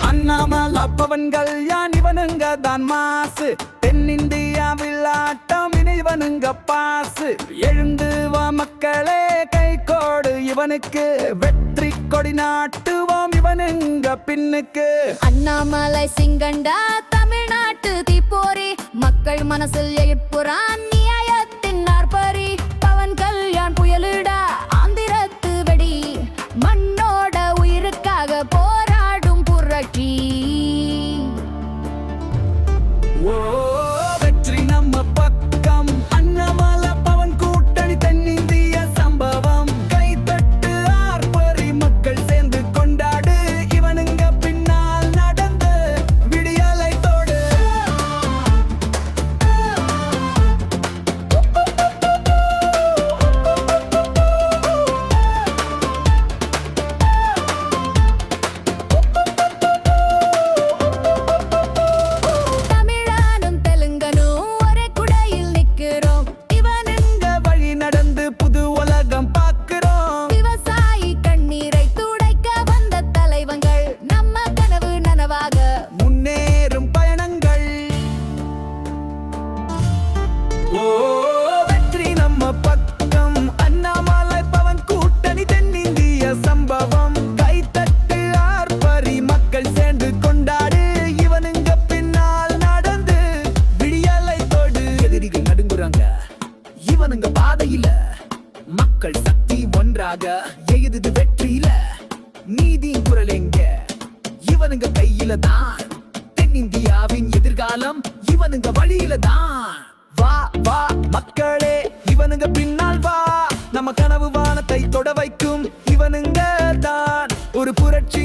அண்ணாமலை பவன் கல்யாண் இவனுங்க தான் மாசு. தென்னிந்தியாவில் ஆட்டம் இவனுங்க பாசு. எழுந்து வா மக்களே கை கோடு இவனுக்கு. வெற்றி கொடி நாட்டுவோம் இவனுங்க பின்னுக்கு. அண்ணாமலை சிங்கண்டா தமிழ்நாட்டு தீப்போரி. மக்கள் மனசில் எயிர்ப்புறான் நியாயத்தின் ஆர்ப்பரி. பவன் கல்யாண் புயலிடா ஆந்திரத்து வெடி. மண்ணோட உயிருக்காக போராடும் புரட்சி. வெற்றி நம்ம பக்கம். அண்ணாமலை பவன் கூட்டணி தென்னிந்திய சம்பவம். கைத்தட்டு ஆர்ப்பரி மக்கள் சேர்ந்து கொண்டாடு. இவனுங்க பின்னால் நடந்து விடியலை தோடு. தமிழனும் தெலுங்கனும் ஒரே குடையில் நிக்கிறோம். இவனுங்க வழி நடந்து புது உலகம் பார்க்கிறோம். விவசாயி கண்ணீரை துடைக்க வந்த தலைவங்கள். நம்ம கனவு நனவாக முன்னேறும் பயணங்கள். வெற்றி நம்ம பக்கம். அண்ணாமலை பவன் கூட்டணி தென்னிந்திய சம்பவம். கைத்தட்டு ஆர்ப்பரி மக்கள் சேர்ந்து கொண்டாடு. இவனுங்க பின்னால் நடந்து விடியலை தோடு. எதிரிகள் நடுங்குறாங்க இவனுங்க பாதையில. மக்கள் சக்தி ஒன்றாக எழுது வெற்றியில. நீதி குரல் எங்க இவனுங்க கையில தான். தென்னிந்தியாவின் எதிர்காலம் இவனுங்க வழியில தான். வா வா மக்களே இவனுங்க பின்னால் வா. நம்ம கனவு வானத்தை தொட வைக்கும் இவனுங்க தான். ஒரு புரட்சி